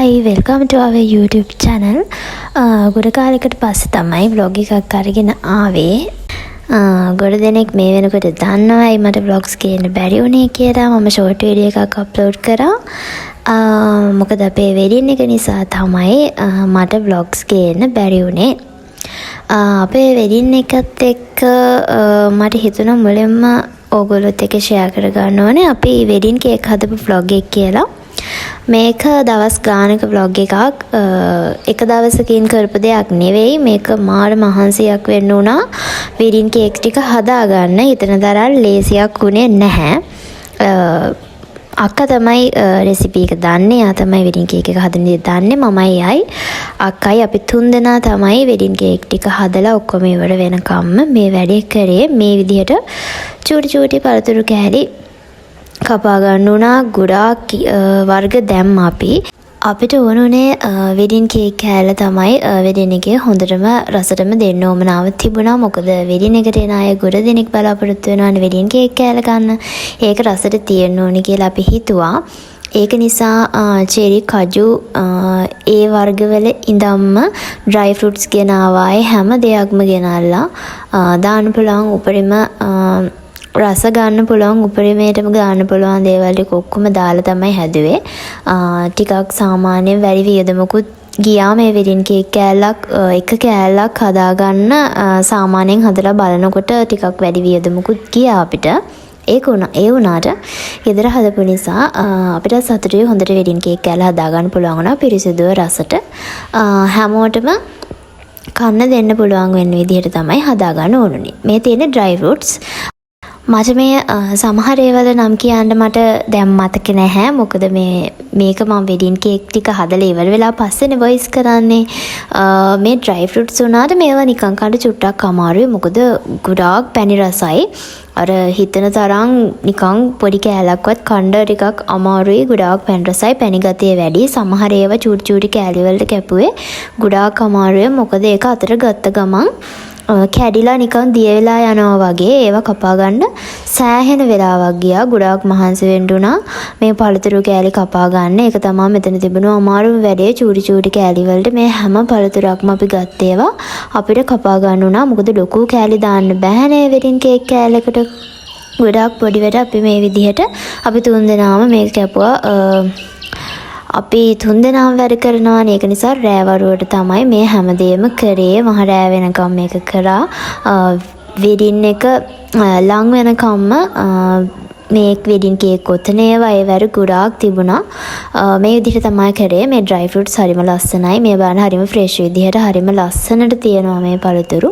Hi, welcome to our YouTube channel. ගොඩ කාලයකට පස්සේ තමයි vlog එකක් අරගෙන ආවේ. ගොඩ දෙනෙක් මේ වෙනකොට දන්නවයි මට vlogs කියන්න බැරි වුණේ කියලා. මම short video එකක් upload කරා. මොකද අපේ wedding එක නිසා තමයි මට vlogs කියන්න බැරි වුණේ. අපේ wedding එකත් එක්ක මට හිතුණා මුලින්ම ඕගොල්ලොත් එක්ක share කරගන්න ඕනේ අපි wedding cake හදපු vlog එක කියලා. මේක දවස් ගානක vlog එකක් එක දවසකින් කරපු දෙයක් නෙවෙයි මේක මාර මහන්සියක් වෙන්න උනා wedding cake ටික හදාගන්න හිතන තරම් ලේසියක් උනේ නැහැ අක්කා තමයි රෙසිපි එක දන්නේ යා තමයි wedding cake එක හදන දේ දන්නේ මමයි යයි අක්කයි අපි තුන්දෙනා තමයි wedding cake ටික හදලා ඔක්කොම ඉවර වෙනකම්ම මේ වැඩේ කරේ මේ විදිහට චූටි පළතුරු කෑලි කපා ගන්න උනා ගොඩාක් වර්ග දැම්ම අපිට ඕනුනේ wedding cake කෑල්ල තමයි wedding එකේ හොඳටම රසටම දෙන්න ඕමනාව තිබුණා මොකද wedding එකට එන අය ගොඩ දෙනෙක් බලාපොරොත්තු වෙනවානේ wedding cake කෑල්ල ගන්න ඒක රසට තියෙන්න ඕනේ කියලා අපි හිතුවා ඒක නිසා චෙරි කජු ඒ වර්ගවල ඉඳන්ම dry fruits ගෙනාවායේ හැම දෙයක්ම ගෙනල්ලා දාන්න පුළුවන් උපරිම රස ගන්න පුළුවන් උපරිමයටම ගන්න පුළුවන් දේවල් ටික ඔක්කොම දාලා තමයි හැදුවේ. ටිකක් සාමාන්‍යයෙන් වැඩි වියදමකුත් ගියා මේ wedding cake කෑල්ලක් එක කෑල්ලක් හදාගන්න සාමාන්‍යයෙන් හදලා බලනකොට ටිකක් වැඩි වියදමකුත් ගියා අපිට. ඒ වුණාට ගෙදර හදපු නිසා අපිට සතුටුයි හොඳට wedding cake කෑල්ල හදාගන්න පුළුවන් වුණා පිරිසිදුව රසට. හැමෝටම කන්න දෙන්න පුළුවන් වෙන විදිහට තමයි හදාගන්න ඕනුනේ. මේ තියෙන dry fruits මට මේ සමහර ඒවල නම් කියන්න මට දැන් මතක නැහැ මොකද මේක මම wedding cake ටික හදලා ඉවර වෙලා පස්සේනේ voice කරන්නේ මේ dry fruits උනාට මේවා නිකන් කන්න චුට්ටක් අමාරුයි මොකද ගොඩාක් පැණි රසයි අර හිතන තරම් නිකන් පොඩි කෑල්ලක්වත් කන්න ටිකක් අමාරුයි ගොඩාක් පැණි රසයි පැණි ගතිය වැඩි සමහර ඒවා චූටි කෑලි වලට කැපුවේ ගොඩාක් අමාරුයි මොකද ඒක අතර ගත්ත ගමන් කැඩිලා නිකන් දිය වෙලා යනවා වගේ ඒවා කපා ගන්න සෑහෙන වෙලාවක් ගියා ගොඩාක් මහන්සි වෙන්න උනා මේ පළතුරු කෑලි කපා ගන්න ඒක තමයි මෙතන තිබුණු අමාරුම වැඩේ චූටි කෑලි වලට මේ හැම පළතුරක්ම අපි ගත්ත ඒවා අපිට කපා ගන්න උනා මොකද ලොකු කෑලි දාන්න බෑනේ wedding cake කෑල්ලකට ගොඩාක් පොඩි වැඩ අපි මේ විදිහට අපි තුන් දෙනාම මේක කැපුවා අපි තුන්දෙනාම වැඩ කරනවා නේ ඒක නිසා රෑ වරුවට තමයි මේ හැමදේම කරේ මහ රෑ වෙනකම් මේක කරා wedding එක ලඟ වෙනකම්ම මේ wedding cake කොතනේ වයවර ගොඩාක් තිබුණා මේ විදිහට තමයි කරේ මේ dry fruits හරිම ලස්සනයි මේ බලන්න හරිම fresh විදිහට හරිම ලස්සනට තියෙනවා මේ පළතුරු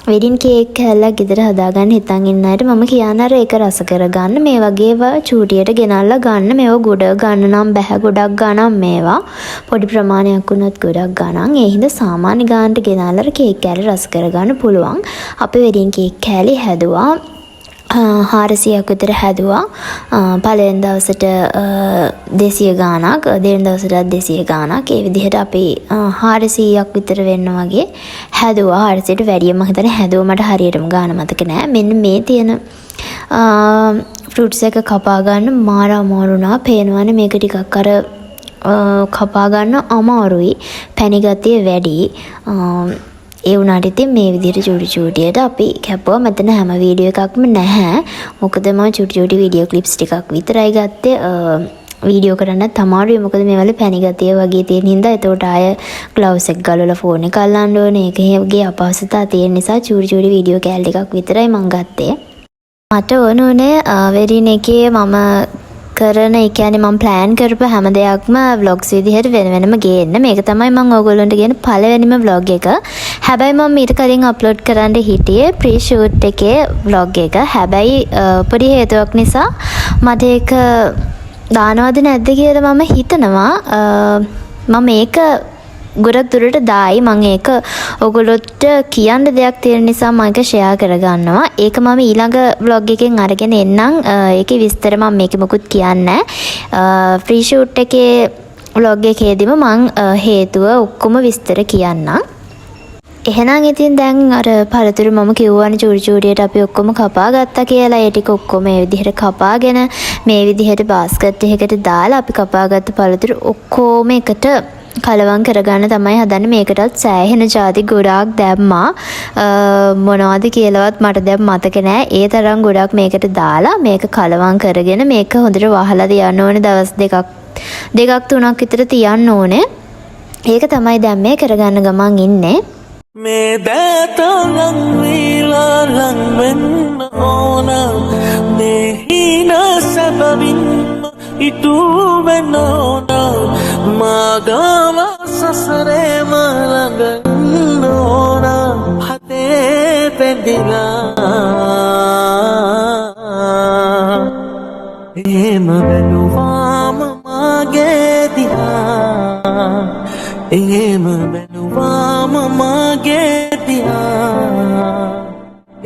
wedding cake කෑල්ලක් ගෙදර හදාගන්න හිතන් ඉන්න අයට මම කියන අර ඒක රස කරගන්න මේ වගේව චූටියට ගෙනල්ලා ගන්න මේව ගොඩ ගන්න නම් බෑ ගොඩක් ගණන් මේවා පොඩි ප්‍රමාණයක් වුණත් ගොඩක් ගණන් ඒ හින්දා සාමාන්‍ය ගානට ගෙනල්ලා cake කෑල්ල රස කරගන්න පුළුවන් අපි wedding cake කෑලි හැදුවා 400ක් විතර හැදුවා පළවෙනි දවසට 200 ගාණක් දෙවෙනි දවසට 200 ගාණක් ඒ විදිහට අපි 400ක් විතර වෙන්න වගේ හැදුවා 400ට වැඩිය මම හිතන්නේ හැදුවා මට හරියටම ගාණ මතක නෑ මෙන්න මේ තියෙන ෆෘට්ස් එක කපා ගන්න මාර අමාරුණා පේනවනේ මේක ටිකක් අර කපා ගන්න අමාරුයි පැණි ගතිය වැඩි ඒ වුණාට ඉතින් මේ විදිහට චූටියට අපි කැපුවා මෙතන හැම වීඩියෝ එකක්ම නැහැ මොකද මම චූටි වීඩියෝ ක්ලිප්ස් ටිකක් විතරයි ගත්තේ වීඩියෝ කරන්නත් අමාරුයි මොකද මේවල පැණි ගතිය වගේ තියෙන හින්දා එතකොට ආය ග්ලව්ස් එක ගලවලා ෆෝන් එක අල්ලන්න ඕනේ ඒකේ අපහසුතාව තියෙන නිසා චූටි වීඩියෝ කෑල්ල ටිකක් විතරයි මම ගත්තේ මට ඕනේ වෙඩින් එකේ මම කරන ඒ කියන්නේ මම plan කරපු හැම දෙයක්ම vlogs විදිහට වෙනම ගේන්න මේක තමයි මම ඕගොල්ලන්ට කියන පළවෙනිම vlog එක හැබැයි මම ඊට කලින් අප්ලෝඩ් කරන්න හිටියේ pre shoot එකේ vlog එක හැබැයි පොඩි හේතුවක් නිසා මට ඒක දානවද නැද්ද කියලා මම හිතනවා මම මේක ගොඩක් දුරට දායි මම ඒක ඔයගොල්ලොත් කියන්න දෙයක් තියෙන නිසා මම ඒක ෂෙයා කරගන්නවා. ඒක මම ඊළඟ vlog එකෙන් අරගෙන එන්නම්. ඒකේ විස්තර මම මේකේ මොකුත් කියන්නේ නැහැ. free shoot එකේ vlog එකේදීම මම හේතුව ඔක්කොම විස්තර කියන්නම්. එහෙනම් ඉතින් දැන් අර පළතුරු මම කිව්වනේ චූටියට අපි ඔක්කොම කපා ගත්තා කියලා. ඒ ටික ඔක්කොම මේ විදිහට කපාගෙන මේ විදිහට බාස්කට් එකකට දාලා අපි කපාගත්ත පළතුරු ඔක්කොම එකට කලවම් කරගන්න තමයි හදන්නේ. මේකටත් සෑහෙන ಜಾති ගොඩාක් දැම්මා. මොනවද කියලාවත් මට දැන් මතක නෑ. ඒ තරම් ගොඩක් මේකට දාලා මේක කලවම් කරගෙන මේක හොඳට වහලා තියන්න ඕනේ. දවස් දෙකක් තුනක් විතර තියන්න ඕනේ. ඒක තමයි දැන් මේ කරගන්න ගමන් ඉන්නේ. මේ දැතලං වීලා ලං වෙන්න ඕන මේ හින සැබවින්ම ඉටු වෙන්න ඕන මාගම සසරේම ළඟන්න ඕන හතේ පෙඳිලා එහෙම බැලුවාම මගේ දිහා එහෙම බැලුවාම මගේ දිහා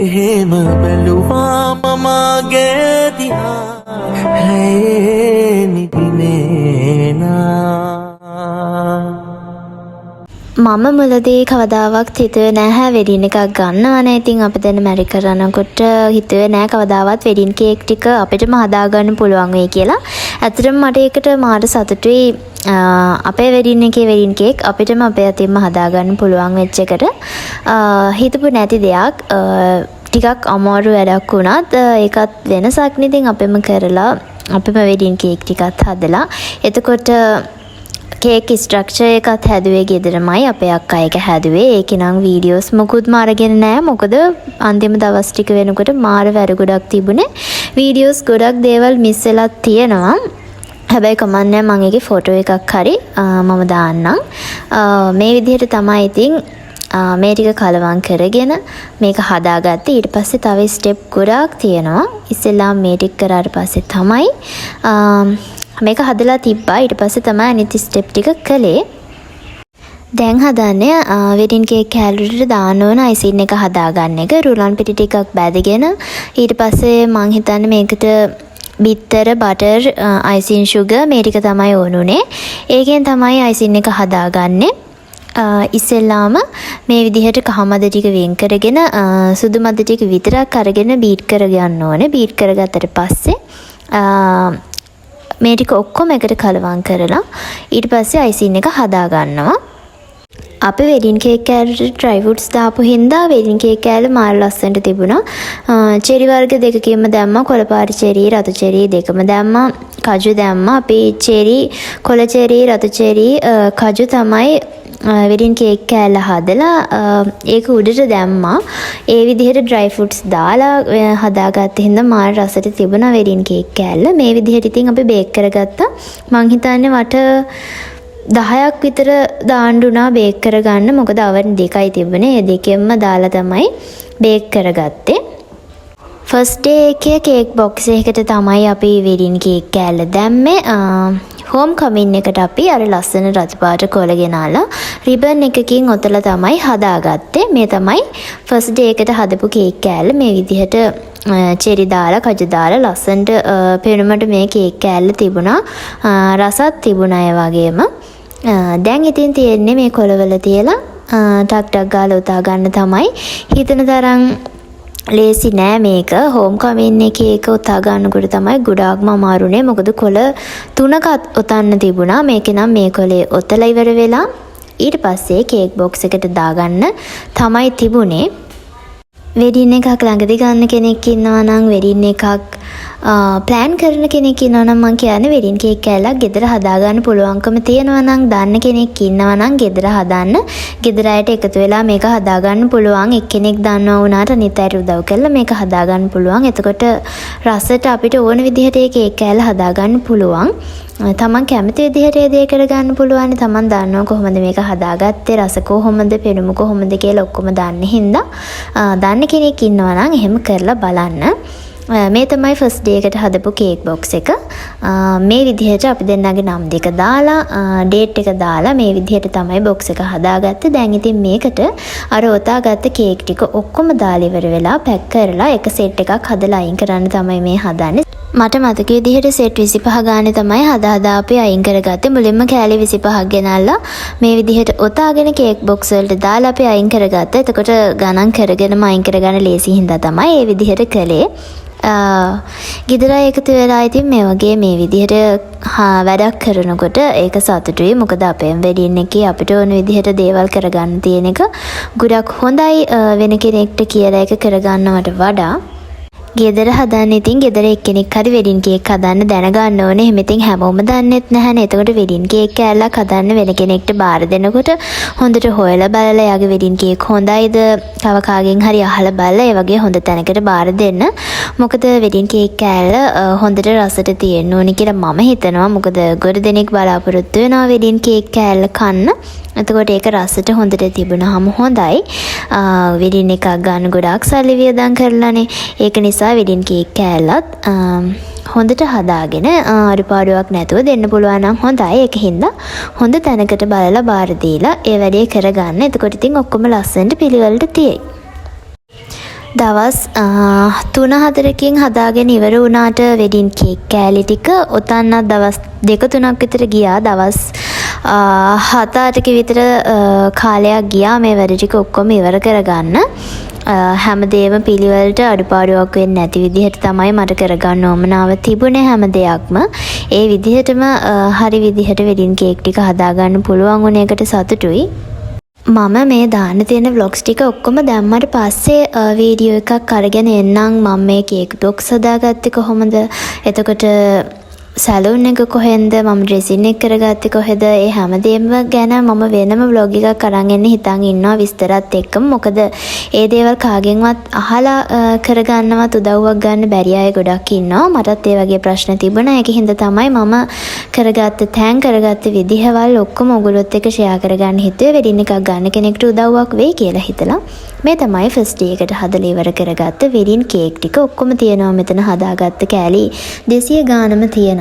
එහෙම බැලුවාම මගේ දිහා හේ නිදිනේ නා මම මුලදී කවදාවත් හිතුවේ නැහැ වෙඩින් එකක් ගන්නවනේ. ඉතින් අපි දැන් මැරි කරනකොට හිතුවේ නැහැ කවදාවත් වෙඩින් කේක් ටික අපිටම හදාගන්න පුළුවන් වෙයි කියලා. ඇත්තටම මට ඒකට මාර සතුටුයි. අපේ වෙඩින් එකේ වෙඩින් කේක් අපිටම අපේ අතින්ම හදාගන්න පුළුවන් වෙච්ච එකට. හිතපු නැති දෙයක්. ටිකක් අමාරු වැඩක් වුණත් ඒකත් වෙනසක් නේ. ඉතින් අපෙම කරලා අපෙම වෙඩින් කේක් ටිකත් හදලා එතකොට කේක් ස්ට්‍රක්චර් එකත් හැදුවේ ගෙදරමයි. අපේ අක්කා එක හැදුවේ. ඒකේ නම් වීඩියෝස් මොකුත්ම අරගෙන නැහැ. මොකද අන්තිම දවස් ටික වෙනකොට මාර වැඩ ගොඩක් තිබුණේ. වීඩියෝස් ගොඩක් දේවල් මිස් වෙලා තියෙනවා. හැබැයි කමන්නේ මම ඒකේ ෆොටෝ එකක් හරි මම දාන්නම්. මේ විදිහට තමයි ඉතින් මේ ටික කලවම් කරගෙන මේක හදාගත්තේ. ඊට පස්සේ තව ස්ටෙප් ගොඩක් තියෙනවා. ඉස්සෙල්ලා මේ ටික කරාට පස්සේ තමයි මේක හදලා තිබ්බා. ඊට පස්සේ තමයි අනිත් ස්ටෙප් ටික කළේ. දැන් හදන්නේ වෙඩින් කේක් කැලරිට දාන්න ඕන අයිසින් එක හදාගන්න එක. රුලන් පිටි ටිකක් බැදගෙන ඊට පස්සේ මං හිතන්නේ මේකට බිත්තර බටර් අයිසින් සුගර් මේ ටික තමයි ඕනුනේ. ඒකෙන් තමයි අයිසින් එක හදාගන්නේ. ඉස්සෙල්ලාම මේ විදිහට කහ මද ටික වෙන් කරගෙන සුදු මද ටික විතරක් අරගෙන බීට් කරගන්න ඕනේ. බීට් කරගත්තට පස්සේ මේ ටික ඔක්කොම එකට කලවම් කරලා ඊට පස්සේ අයිසින් එක හදා ගන්නවා. අපි වෙඩින් කේක් කෑල්ලට ඩ්‍රයි ෆෘට්ස් දාපු හින්දා වෙඩින් කේක් කෑල්ල මාර ලස්සනට තිබුණා. චෙරි වර්ග දෙකකින්ම දැම්මා. කොළපාට චෙරි, රතු චෙරි දෙකම දැම්මා. කජු දැම්මා. අපි චෙරි, කොළ චෙරි, රතු චෙරි, කජු තමයි වෙඩින් කේක් කෑල්ල හදලා ඒක උඩට දැම්මා. ඒ විදිහට ඩ්‍රයි ෆෘට්ස් දාලා හදාගත්ත හින්දා මාර රසට තිබුණා වෙඩින් කේක් කෑල්ල. මේ විදිහට ඉතින් අපි බේක් කරගත්තා. මං හිතන්නේ මට 10ක් විතර දාන්න උනා බේක් කරගන්න. මොකද අවර් දෙකයි තිබුණේ. ඒ දෙකෙන්ම දාලා තමයි බේක් කරගත්තේ. ෆස්ට් ඩේ එකේ කේක් බොක්ස් එකකට තමයි අපි වෙඩින් කේක් කෑල්ල දැම්මේ. හෝම් කමින් එකට අපි අර ලස්සන රතු පාට කොළ ගෙනාලා රිබන් එකකින් ඔතලා තමයි හදාගත්තේ. මේ තමයි ෆස්ට් ඩේ එකට හදපු කේක් කෑල්ල. මේ විදිහට චෙරි දාලා කජු දාලා ලස්සනට පෙනුමට මේ කේක් කෑල්ල තිබුණා. රසත් තිබුණා ඒ වගේම. දැන් ඉතින් තියෙන්නේ මේ කොළවල තියලා ටක් ගාලා උතා ගන්න තමයි. හිතන තරම් ලේසි නෑ මේක. හෝම් කමින් එකේ ඒක උතා ගන්නකොට තමයි ගොඩාක්ම අමාරුනේ. මොකද කොළ 3ක් ඔතන්න තිබුණා. මේකේ නම් මේ කොළේ ඔතලා ඉවර වෙලා ඊට පස්සේ කේක් බොක්ස් එකට දාගන්න තමයි තිබුණේ. වෙඩින් එකක් ළඟදී ගන්න කෙනෙක් ඉන්නවා නම් වෙඩින් එකක් ප්ලෑන් කරන කෙනෙක් ඉන්නවා නම් මං කියන්නේ වෙඩින් කේක් කෑල්ලක් ගෙදර හදාගන්න පුළුවන්කම තියෙනවා නම් දන්න කෙනෙක් ඉන්නවා නම් ගෙදර හදාන්න. ගෙදර අයට එකතු වෙලා මේක හදාගන්න පුළුවන්. එක්කෙනෙක් දන්නවා වුණාට අනිත් අයට උදව් කරලා මේක හදාගන්න පුළුවන්. එතකොට රසට අපිට ඕන විදිහට ඒ කේක් කෑල්ල හදාගන්න පුළුවන්. තමන් කැමති විදිහට ඒ දේ කරගන්න පුළුවන්. තමන් දන්නවා කොහොමද මේක හදාගත්තේ, රස කොහොමද, පෙනුම කොහොමද කියලා ඔක්කොම දන්න හින්දා දන්න කෙනෙක් ඉන්නවා නම් එහෙම කරලා බලන්න. මේ තමයි ෆස්ට් ඩේ එකට හදපු කේක් බොක්ස් එක. මේ විදිහට අපි දෙන්නගේ නම් දෙක දාලා ඩේට් එක දාලා මේ විදිහට තමයි බොක්ස් එක හදාගත්තේ. දැන් ඉතින් මේකට අර ඔතාගත්ත කේක් ටික ඔක්කොම දාලා ඉවර වෙලා පැක් කරලා එක සෙට් එකක් හදලා අයින් කරන්න තමයි මේ හදන්නේ. මට මතක විදිහට සෙට් 25 ගානේ තමයි හදා අපි අයින් කරගත්තේ. මුලින්ම කෑලි 25ක් ගෙනල්ලා මේ විදිහට ඔතාගෙන කේක් බොක්ස් වලට දාලා අපි අයින් කරගත්තා. එතකොට ගණන් කරගෙනම අයින් කරගන්න ලේසි හින්දා තමයි මේ විදිහට කළේ. ගෙදර එකතු වෙලා ඉතින් මේ වගේ මේ විදිහට වැඩක් කරනකොට ඒක සතුටුයි. මොකද අපේ වෙඩින් එකේ අපිට ඕන විදිහට දේවල් කරගන්න තියෙන එක ගොඩක් හොඳයි වෙන කෙනෙක්ට කියලා එක කරගන්නවට වඩා. ගෙදර හදන්න ඉතින් ගෙදර එක්කෙනෙක් හරි වෙඩින් කේක් හදන්න දැනගන්න ඕනේ. එහෙම ඉතින් හැමෝම දන්නෙත් නැහැනේ. එතකොට වෙඩින් කේක් කෑල්ලක් හදන්න වෙන කෙනෙක්ට බාර දෙනකොට හොඳට හොයලා බලලා යාගේ වෙඩින් කේක් හොඳයිද තව කාගෙන් හරි අහලා බලලා ඒ වගේ හොඳ තැනකට බාර දෙන්න. මොකද වෙඩින් කේක් කෑල්ල හොඳට රසට තියෙන්න ඕනේ කියලා මම හිතනවා. මොකද ගොඩ දෙනෙක් බලාපොරොත්තු වෙනවා වෙඩින් කේක් කෑල්ල කන්න. එතකොට ඒක රසට හොඳට තිබුණාම හොඳයි. වෙඩින් එකක් ගන්න ගොඩාක් සල්ලි වියදම් කරලානේ. ඒක නිසා වෙඩින් කේක් කෑල්ලත් හොඳට හදාගෙන අඩුපාඩුවක් නැතුව දෙන්න පුළුවන් නම් හොඳයි. ඒක හින්දා හොඳ තැනකට බලලා බාර දීලා ඒ වැඩේ කරගන්න. එතකොට ඉතින් ඔක්කොම ලස්සනට පිළිවෙලට තියෙයි. දවස් 3-4කින් හදාගෙන ඉවර වුණාට වෙඩින් කේක් කෑලි ටික ඔතන්නත් දවස් 2-3ක් විතර ගියා. දවස් 7-8ක විතර කාලයක් ගියා මේ වැඩ ටික ඔක්කොම ඉවර කරගන්න. හැමදේම පිළිවෙලට අඩුපාඩුවක් වෙන්නේ නැති විදිහට තමයි මට කරගන්න ඕමනාව තිබුණේ හැම දෙයක්ම. ඒ විදිහටම හරි විදිහට වෙඩින් කේක් ටික හදාගන්න පුළුවන් වුණ එකට සතුටුයි. මම මේ දාන්න තියෙන vlogs ටික ඔක්කොම දැම්මට පස්සේ වීඩියෝ එකක් අරගෙන එන්නම්. මම මේ කේක් බොක්ස් හදාගත්තේ කොහොමද? එතකොට සැලූන් එක කොහෙන්ද? මම ඩ්‍රෙසින් එක කරගත්තේ කොහෙද? ඒ හැමදේම ගැන මම වෙනම vlog එකක් අරන් එන්න හිතන් ඉන්නවා විස්තරත් එක්කම. මොකද ඒ දේවල් කාගෙන්වත් අහලා කරගන්නවත් උදව්වක් ගන්න බැරි අය ගොඩක් ඉන්නවා. මටත් ඒ වගේ ප්‍රශ්න තිබුණා. ඒක හින්දා තමයි මම කරගත්ත විදිහවල් ඔක්කොම ඔයගොල්ලොත් එක්ක ෂෙයා කරගන්න හිතුවේ. වෙඩින් එකක් ගන්න කෙනෙක්ට උදව්වක් වෙයි කියලා හිතලා. මේ තමයි ෆස්ට් ඩේ එකට හදලා ඉවර කරගත්ත වෙඩින් කේක් ටික ඔක්කොම තියෙනවා මෙතන හදාගත්ත කෑලි 200 ගානම තියෙනවා.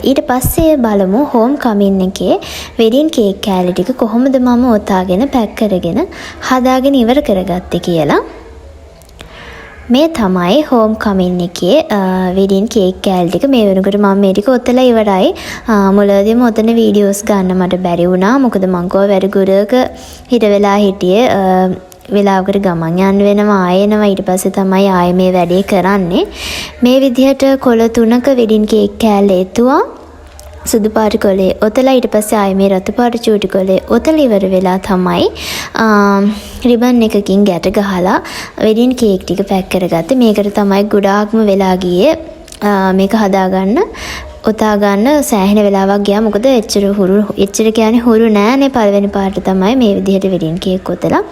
ඊට පස්සේ බලමු හෝම් කමින් එකේ වෙඩින් කේක් කෑලි ටික කොහොමද මම ඔතාගෙන පැක් කරගෙන හදාගෙන ඉවර කරගත්තේ කියලා. මේ තමයි හෝම් කමින් එකේ වෙඩින් කේක් කෑලි ටික. මේ වෙනකොට මම මේ ටික ඔතලා ඉවරයි. මුලදීම ඔතන වීඩියෝස් ගන්න මට බැරි වුණා. මොකද මං කෝ වැඩ ගුරක හිට වෙලා හිටියේ. වෙලාවකට ගමන් යන්න වෙනවා ආයෙනවා. ඊට පස්සේ තමයි ආයෙ මේ වැඩේ කරන්නේ. මේ විදිහට කොළ 3ක වෙඩින් කේක් කෑල්ල එතුවා. සුදු පාට කොලේ ඔතලා ඊට පස්සේ ආයෙ මේ රතු පාට චූටි කොලේ ඔතලා ඉවර වෙලා තමයි රිබන් එකකින් ගැට ගහලා වෙඩින් කේක් ටික පැක් කරගත්තේ. මේකට තමයි ගොඩාක්ම වෙලා ගියේ මේක හදාගන්න. ඔතා ගන්න සෑහෙන වෙලාවක් ගියා. මොකද එච්චර කියන්නේ හුරු නෑනේ. පළවෙනි පාට තමයි මේ විදිහට වෙඩින් කේක් ඔතලා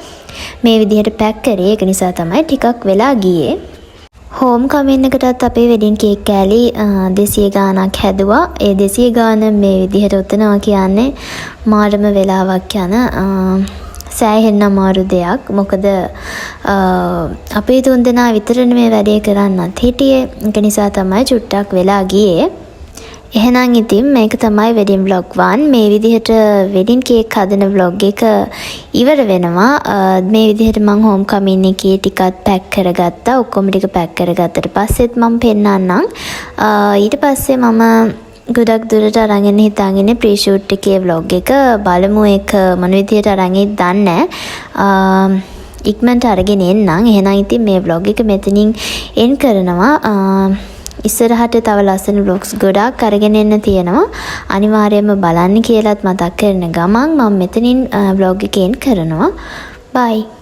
මේ විදිහට පැක් කරේ. ඒක නිසා තමයි ටිකක් වෙලා ගියේ. හෝම් කමින් එකටත් අපේ වෙඩින් කේක් කෑලි 200 ගානක් හැදුවා. ඒ 200 ගාන මේ විදිහට ඔතනවා කියන්නේ මාරම වෙලාවක් යන සෑහෙන්න අමාරු දෙයක්. මොකද අපේ 3 දෙනා විතරනේ මේ වැඩේ කරන්නත් හිටියේ. ඒක නිසා තමයි චුට්ටක් වෙලා ගියේ. එහෙනම් ඉතින් මේක තමයි වෙඩින් vlog 1. මේ විදිහට වෙඩින් කේක් හදන vlog එක ඉවර වෙනවා. මේ විදිහට මම හෝම් කමින් එකේ ටිකක් පැක් කරගත්තා. ඔක්කොම ටික පැක් කරගත්තට පස්සෙත් මම පෙන්නන්නම්. ඊට පස්සේ මම ගොඩක් දුරට අරගෙන හිතාගෙන ප්‍රී ෂූට් එකේ vlog එක බලමු. ඒක මොන විදිහට අරගෙයිද දන්නේ නැහැ. ඉක්මනට අරගෙන එන්නම්. එහෙනම් ඉතින් මේ vlog එක මෙතනින් එන් කරනවා. ඉස්සරහට තව ලස්සන vlogs ගොඩාක් අරගෙන එන්න තියෙනවා. අනිවාර්යයෙන්ම බලන්න කියලාත් මතක් කරන ගමන් මම මෙතනින් vlog එක එන්ඩ් කරනවා. bye.